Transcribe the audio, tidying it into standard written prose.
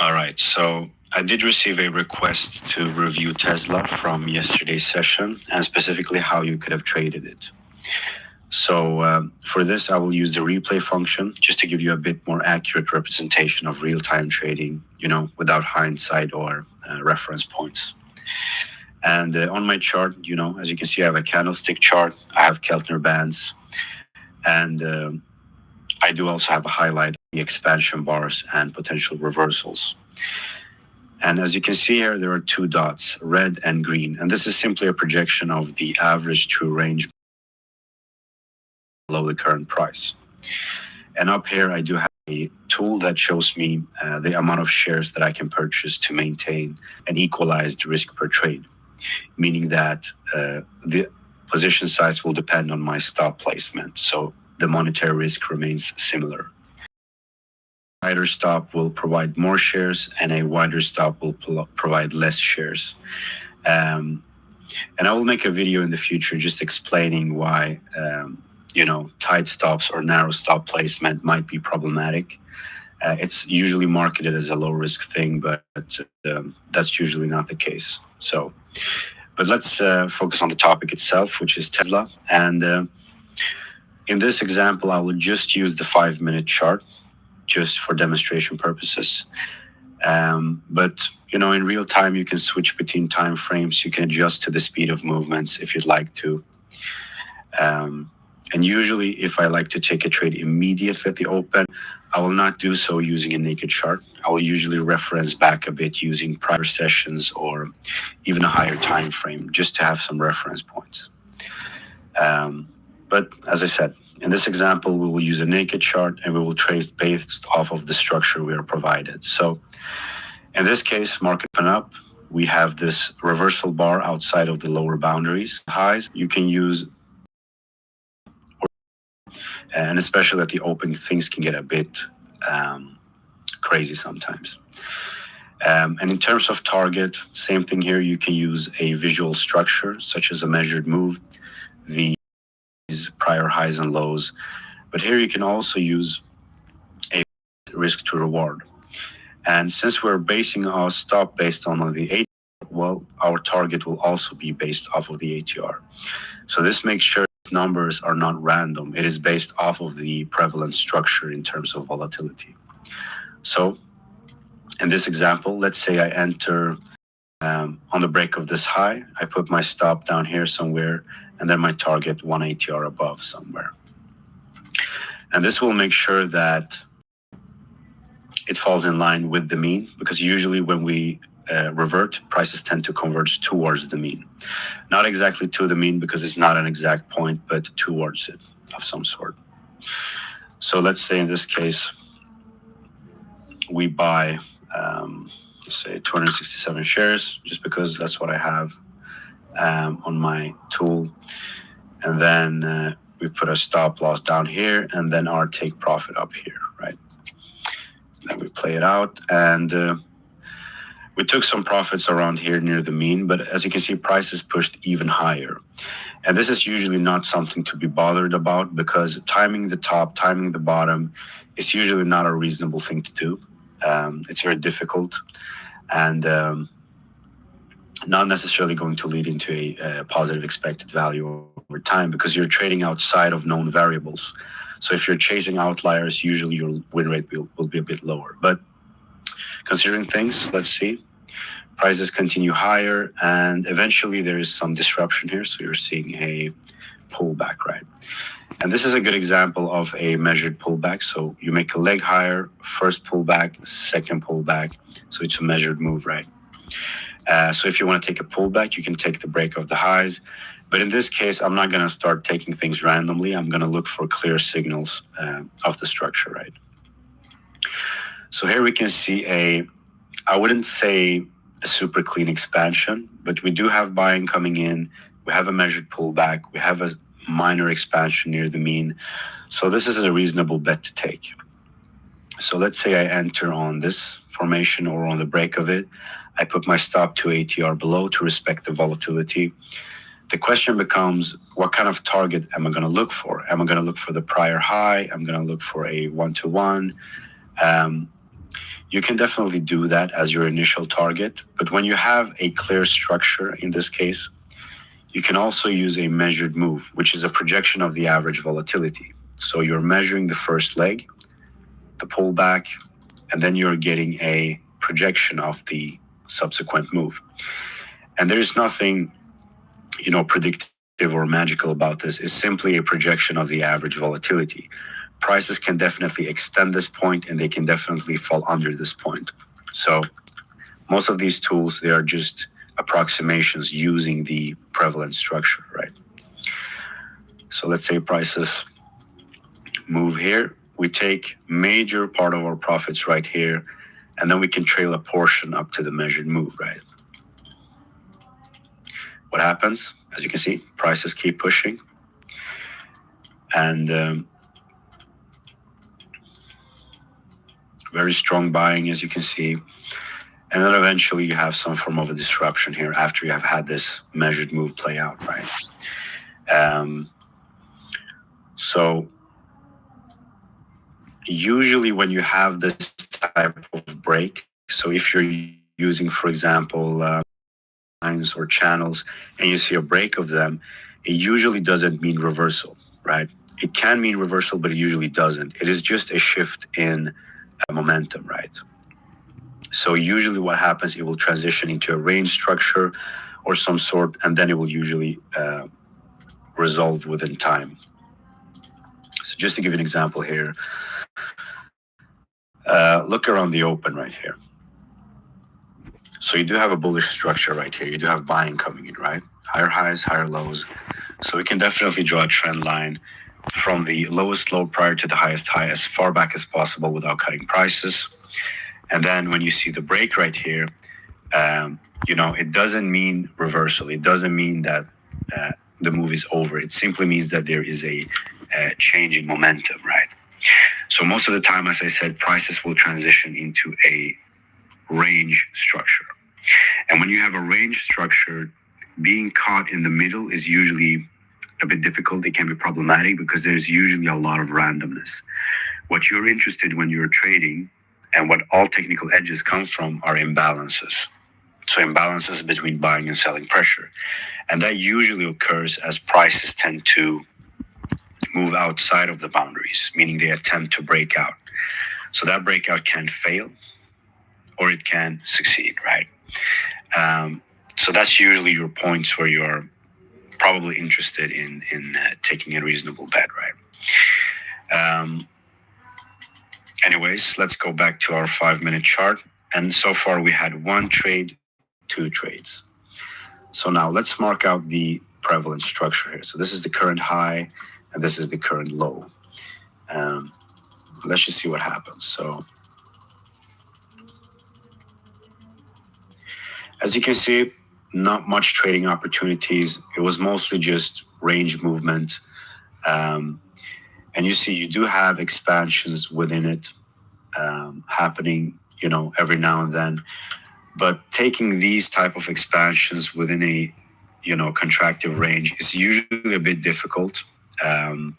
All right, so I did receive a request to review Tesla from yesterday's session and specifically how you could have traded it. So for this, I will use the replay function just to give you a bit more accurate representation of real-time trading, without hindsight or reference points. And on my chart, as you can see, I have a candlestick chart, I have Keltner bands, and I do also have a highlight of the expansion bars and potential reversals. And as you can see here, there are two dots, red and green. And this is simply a projection of the average true range below the current price. And up here, I do have a tool that shows me the amount of shares that I can purchase to maintain an equalized risk per trade, meaning that the position size will depend on my stop placement. So the monetary risk remains similar. A wider stop will provide more shares and a wider stop will provide less shares. And I will make a video in the future just explaining why, tight stops or narrow stop placement might be problematic. It's usually marketed as a low risk thing, but that's usually not the case. But let's focus on the topic itself, which is Tesla. And in this example, I will just use the 5-minute chart just for demonstration purposes. But in real time, you can switch between time frames. You can adjust to the speed of movements if you'd like to. And usually, if I like to take a trade immediately at the open, I will not do so using a naked chart. I will usually reference back a bit using prior sessions or even a higher time frame just to have some reference points. But as I said, in this example, we will use a naked chart and we will trace based off of the structure we are provided. So in this case, market went up. We have this reversal bar outside of the lower boundaries. Highs, you can use, and especially at the open, things can get a bit crazy sometimes. And in terms of target, same thing here. You can use a visual structure, such as a measured move, the prior highs and lows. But here you can also use a risk to reward. And since we're basing our stop based on the ATR, well, our target will also be based off of the ATR. So this makes sure numbers are not random. It is based off of the prevalent structure in terms of volatility. So in this example, let's say I enter on the break of this high. I put my stop down here somewhere, and then my target 1 ATR above somewhere. And this will make sure that it falls in line with the mean, because usually when we revert, prices tend to converge towards the mean. Not exactly to the mean because it's not an exact point, but towards it of some sort. So let's say in this case, we buy, let's say 267 shares, just because that's what I have on my tool. And then we put a stop loss down here and then our take profit up here, right? Then we play it out, and we took some profits around here near the mean, but as you can see, prices pushed even higher. And this is usually not something to be bothered about, because timing the top, timing the bottom is usually not a reasonable thing to do. It's very difficult and not necessarily going to lead into a positive expected value over time, because you're trading outside of known variables. So if you're chasing outliers, usually your win rate will be a bit lower. But considering things, let's see. Prices continue higher, and eventually there is some disruption here. So you're seeing a pullback, right? And this is a good example of a measured pullback. So you make a leg higher, first pullback, second pullback. So it's a measured move, right? So if you want to take a pullback, you can take the break of the highs. But in this case, I'm not going to start taking things randomly. I'm going to look for clear signals of the structure, right? So here we can see I wouldn't say a super clean expansion, but we do have buying coming in. We have a measured pullback. We have a minor expansion near the mean. So this is a reasonable bet to take. So let's say I enter on this formation or on the break of it. I put my stop to ATR below to respect the volatility. The question becomes, what kind of target am I going to look for? Am I going to look for the prior high? I'm going to look for a 1-to-1. you can definitely do that as your initial target. But when you have a clear structure, in this case, you can also use a measured move, which is a projection of the average volatility. So you're measuring the first leg, the pullback, and then you're getting a projection of the subsequent move. And there's nothing, predictive or magical about this. It's simply a projection of the average volatility. Prices can definitely extend this point and they can definitely fall under this point. So most of these tools, they are just approximations using the prevalent structure, right? So let's say prices move here. We take major part of our profits right here, and then we can trail a portion up to the measured move, right? What happens? As you can see, prices keep pushing. And very strong buying, as you can see. And then eventually you have some form of a disruption here after you have had this measured move play out, right? So usually when you have this type of break, so if you're using, for example, lines or channels, and you see a break of them, it usually doesn't mean reversal, right? It can mean reversal, but it usually doesn't. It is just a shift in momentum, right? So usually what happens, it will transition into a range structure or some sort, and then it will usually resolve within time. So just to give you an example here, look around the open right here. So you do have a bullish structure right here. You do have buying coming in, right? Higher highs, higher lows. So we can definitely draw a trend line from the lowest low prior to the highest high as far back as possible without cutting prices. And then when you see the break right here, it doesn't mean reversal. It doesn't mean that the move is over. It simply means that there is a change in momentum, right? So most of the time, as I said, prices will transition into a range structure. And when you have a range structure, being caught in the middle is usually a bit difficult. It can be problematic because there's usually a lot of randomness. What you're interested in when you're trading and what all technical edges come from are imbalances. So imbalances between buying and selling pressure. And that usually occurs as prices tend to move outside of the boundaries, meaning they attempt to break out. So that breakout can fail or it can succeed, right? So that's usually your points where you're probably interested in taking a reasonable bet, right? Anyways, let's go back to our 5-minute chart. And so far we had 1 trade, 2 trades. So now let's mark out the prevalent structure here. So this is the current high and this is the current low. Let's just see what happens. So as you can see, not much trading opportunities. It was mostly just range movement. And you see, you do have expansions within it happening, every now and then. But taking these type of expansions within a, contractive range is usually a bit difficult.